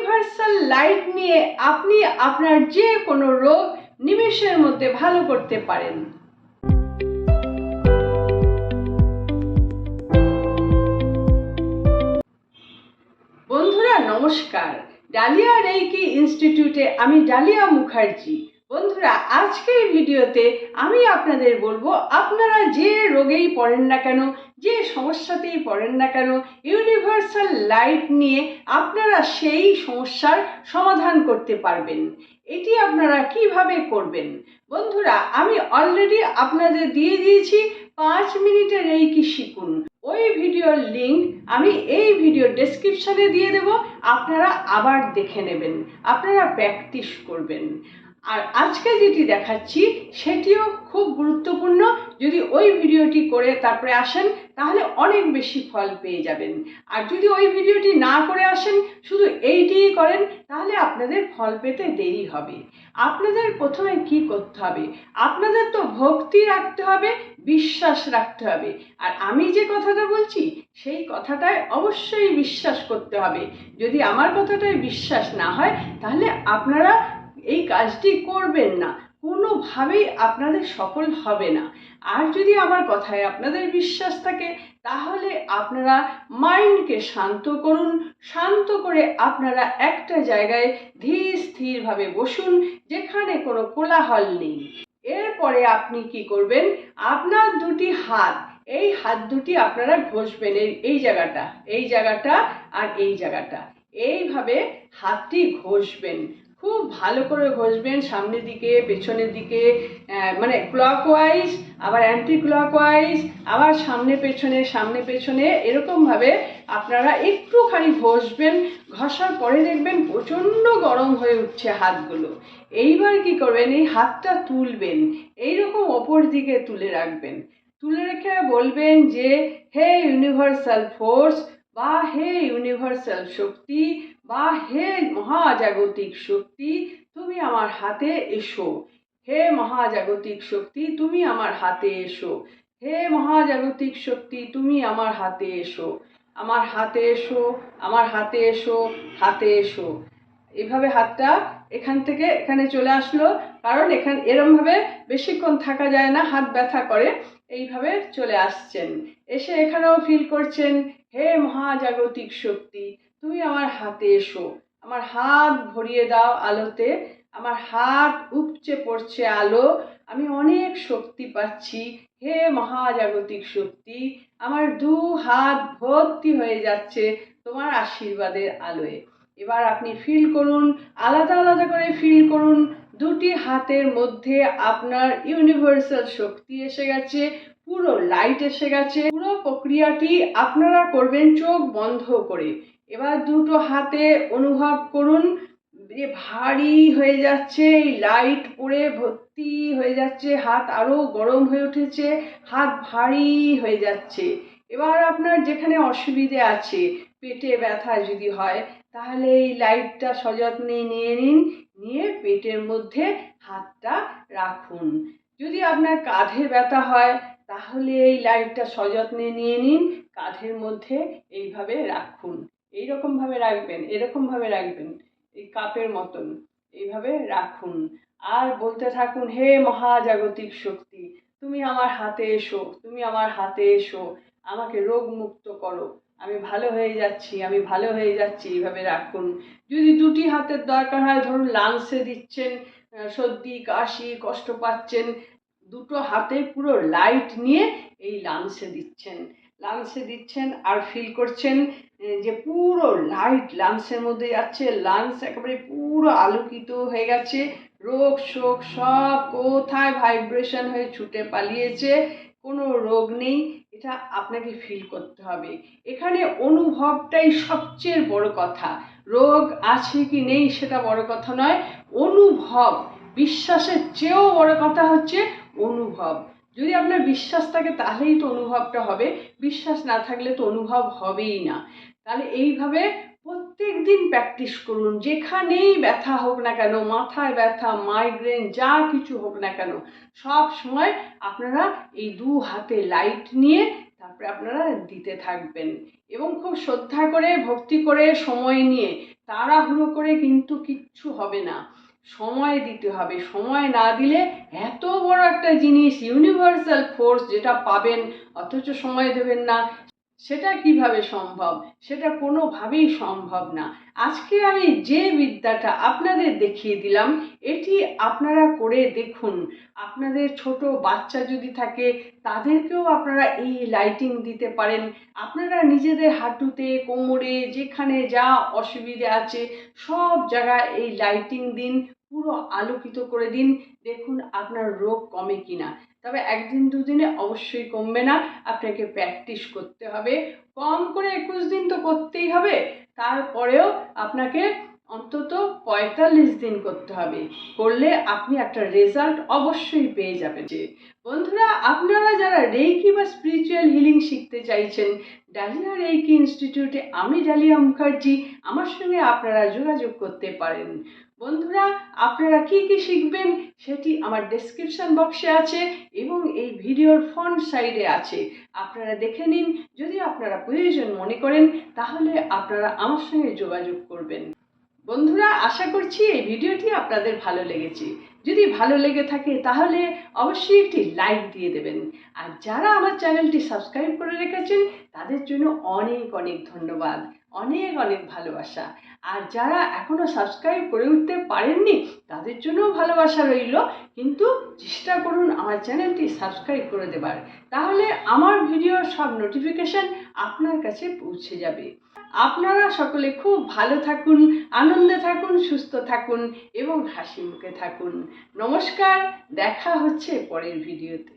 Universal light নিয়ে আপনি আপনার যে কোনো রোগ নিমেষের মধ্যে ভালো করতে পারেন। বন্ধুরা নমস্কার, ডালিয়া রেইকি ইনস্টিটিউটে আমি ডালিয়া মুখার্জি। বন্ধুরা আজকের ভিডিওতে আমি আপনাদের বলবো, আপনারা যে রোগেই পড়েন না কেন, যে সমস্যাতেই পড়েন না কেন, ইউনিভার্সাল লাইট নিয়ে আপনারা সেই সমস্যার সমাধান করতে পারবেন। এটি আপনারা কিভাবে করবেন? বন্ধুরা আমি অলরেডি আপনাদের দিয়ে দিয়েছি 5 মিনিটের রেইকি শিখুন। ওই ভিডিওর লিঙ্ক আমি এই ভিডিও ডেসক্রিপশনে দিয়ে দেব, আপনারা আবার দেখে নেবেন, আপনারা প্র্যাকটিস করবেন। আর আজকে যেটি দেখাচ্ছি সেটিও খুব গুরুত্বপূর্ণ। যদি ওই ভিডিওটি করে তারপরে আসেন তাহলে অনেক বেশি ফল পেয়ে যাবেন। আর যদি ওই ভিডিওটি না করে আসেন, শুধু এইটিই করেন, তাহলে আপনাদের ফল পেতে দেরি হবে। আপনাদের প্রথমে কি করতে হবে? আপনাদের তো ভক্তি রাখতে হবে, বিশ্বাস রাখতে হবে। আর আমি যে কথাটা বলছি সেই কথাটায় অবশ্যই বিশ্বাস করতে হবে। যদি আমার কথাটায় বিশ্বাস না হয় তাহলে আপনারা এই কাজটি করবেন না, কোনোভাবেই আপনাদের সফল হবে না। আর যদি আমার কথায় আপনাদের বিশ্বাস থাকে তাহলে আপনারা মাইন্ডকে শান্ত করুন, শান্ত করে আপনারা একটা জায়গায় ধীর স্থিরভাবে বসুন, যেখানে কোনো কোলাহল নেই। এরপরে আপনি কি করবেন? আপনার দুটি হাত, এই হাত দুটি আপনারা ঘষবেন, এই জায়গাটা, এই জায়গাটা আর এই জায়গাটা, এইভাবে হাতটি ঘষবেন। খুব ভালো করে ঘষবেন, সামনের দিকে পেছনের দিকে, মানে ক্লকওয়াইজ, আবার অ্যান্টি ক্লকওয়াইজ, আবার সামনে পেছনে এরকমভাবে আপনারা একটুখানি ঘষবেন। ঘষার পরে দেখবেন প্রচণ্ড গরম হয়ে উঠছে হাতগুলো। এইবার কি করবেন? এই হাতটা তুলবেন, এইরকম ওপর দিকে তুলে রাখবেন। তুলে রেখে বলবেন যে হে ইউনিভার্সাল ফোর্স, বা হে ইউনিভার্সাল শক্তি, বা হে মহাজাগতিক শক্তি, তুমি আমার হাতে এসো। হে মহাজাগতিক শক্তি, তুমি আমার হাতে এসো। হে মহাজাগতিক শক্তি, তুমি আমার হাতে এসো, আমার হাতে এসো, আমার হাতে এসো, হাতে এসো। এইভাবে হাতটা এখান থেকে এখানে চলে আসলো, কারণ এরমভাবে বেশিক্ষণ থাকা যায় না, হাত ব্যথা করে। এইভাবে চলে আসছেন, এসে এখানেও ফিল করছেন হে মহাজাগতিক শক্তি, তুমি আমার হাতে এসো। আমার হাত ভরিয়ে দাও আলোতে, আমার হাত উপচে পড়ছে আলো, আমি অনেক শক্তি পাচ্ছি। হে মহাজাগতিক শক্তি, আমার 2 হাত ভর্তি হয়ে যাচ্ছে তোমার আশীর্বাদের আলোয়। এবার আপনি ফিল করুন, আলাদা আলাদা করে ফিল করুন। দুটি হাতের মধ্যে আপনার ইউনিভার্সাল শক্তি এসে গেছে, পুরো লাইট এসে গেছে। পুরো প্রক্রিয়াটি আপনারা করবেন চোখ বন্ধ করে। এবার দুটো হাতে অনুভব করুন ভারী হয়ে যাচ্ছে, এই লাইট পড়ে ভর্তি হয়ে যাচ্ছে, হাত আরো গরম হয়ে উঠেছে, হাত ভারী হয়ে যাচ্ছে। এবার আপনার যেখানে অসুবিধে আছে, পেটে ব্যথা যদি হয়, তাহলে এই লাইটটা সযত্নে নিয়ে নিন, নিয়ে পেটের মধ্যে হাতটা রাখুন। যদি আপনার কাঁধে ব্যথা হয় তাহলে এই লাইটটা সযত্নে নিয়ে নিন, কাঁধের মধ্যে এইভাবে রাখুন। এইরকমভাবে রাখবেন, এরকমভাবে রাখবেন, এই কাপের মতন এইভাবে রাখুন। আর বলতে থাকুন হে মহাজাগতিক শক্তি, তুমি আমার হাতে এসো, তুমি আমার হাতে এসো, আমাকে রোগ মুক্ত করো, আমি ভালো হয়ে যাচ্ছি, আমি ভালো হয়ে যাচ্ছি। এইভাবে রাখুন। যদি দুটি হাতের দরকার হয়, ধরুন লাংসে দিচ্ছেন, সর্দি কাশি কষ্ট পাচ্ছেন, দুটো হাতে পুরো লাইট নিয়ে এই লাংসে দিচ্ছেন আর ফিল করছেন যে পুরো লাইট লাংসের মধ্যে যাচ্ছে, লাংস একেবারে পুরো আলোকিত হয়ে গেছে, রোগ শোক সব কোথায় ভাইব্রেশন হয়ে ছুটে পালিয়েছে, কোনো রোগ নেই। এটা আপনাকে ফিল করতে হবে। এখানে অনুভবটাই সবচেয়ে বড় কথা। রোগ আছে কি নেই সেটা বড় কথা নয়, অনুভব। বিশ্বাসের চেয়েও বড় কথা হচ্ছে অনুভব। যদি আপনার বিশ্বাস থাকে তাহলেই তো অনুভবটা হবে, বিশ্বাস না থাকলে তো অনুভব হবেই না। তাহলে এইভাবে প্রত্যেক দিন প্র্যাকটিস করুন, যেখানেই ব্যথা হোক না কেন, মাথায় ব্যথা, মাইগ্রেন, যা কিছু হোক না কেন, সব সময় আপনারা এই 2 হাতে লাইট নিয়ে তারপরে আপনারা দিতে থাকবেন। এবং খুব শ্রদ্ধা করে, ভক্তি করে, সময় নিয়ে তাড়াহুড়ো করে কিন্তু কিচ্ছু হবে না, সময় দিতে হবে। সময় না দিলে এত বড় একটা জিনিস, ইউনিভার্সাল ফোর্স যেটা পাবেন অথচ সময় দেবেন না, সেটা কিভাবে সম্ভব? সেটা কোনোভাবেই সম্ভব না। আজকে আমি যে বিদ্যাটা আপনাদের দেখিয়ে দিলাম, এটি আপনারা করে দেখুন। আপনাদের ছোট বাচ্চা যদি থাকে তাদেরকেও আপনারা এই লাইটিং দিতে পারেন। আপনারা নিজেদের হাঁটুতে, কোমরে, যেখানে যা অসুবিধে আছে সব জায়গায় এই লাইটিং দিন, পুরো আলোকিত করে দিন। দেখুন আপনার রোগ কমে কিনা। তবে একদিন দুদিনে অবশ্যই কমবে না, আপনাকে প্র্যাকটিস করতে হবে। কম করে 21 দিন তো করতেই হবে, তারপরেও আপনাকে অন্তত 45 দিন করতে হবে। করলে আপনি একটা রেজাল্ট অবশ্যই পেয়ে যাবেন। বন্ধুরা, আপনারা যারা রেইকি বা স্পিরিচুয়াল হিলিং শিখতে চাইছেন, ডালিয়া রেইকি ইনস্টিটিউটে আমি ডালিয়া মুখার্জি, আমার সঙ্গে আপনারা যোগাযোগ করতে পারেন। বন্ধুরা, আপনারা কি কি শিখবেন সেটি আমার ডেসক্রিপশন বক্সে আছে এবং এই ভিডিওর ফ্রন্ট সাইডে আছে। আপনারা দেখে নিন। যদি আপনারা প্রয়োজন মনে করেন তাহলে আপনারা আমার সঙ্গে যোগাযোগ করবেন। বন্ধুরা, আশা করছি এই ভিডিওটি আপনাদের ভালো লেগেছে। যদি ভালো লেগে থাকে তাহলে অবশ্যই একটি লাইক দিয়ে দেবেন। আর যারা আমার চ্যানেলটি সাবস্ক্রাইব করে রেখেছেন তাদের জন্য অনেক অনেক ধন্যবাদ, অনেক অনেক ভালোবাসা। আর যারা এখনো সাবস্ক্রাইব করে উঠতে পারেননি তাদের জন্যও ভালোবাসা রইল, কিন্তু চেষ্টা করুন আমার চ্যানেলটি সাবস্ক্রাইব করে দেবার, তাহলে আমার ভিডিওর সব নোটিফিকেশন আপনার কাছে পৌঁছে যাবে। আপনারা সকলে খুব ভালো থাকুন, আনন্দে থাকুন, সুস্থ থাকুন এবং হাসি মুখে থাকুন। নমস্কার, দেখা হচ্ছে পরের ভিডিওতে।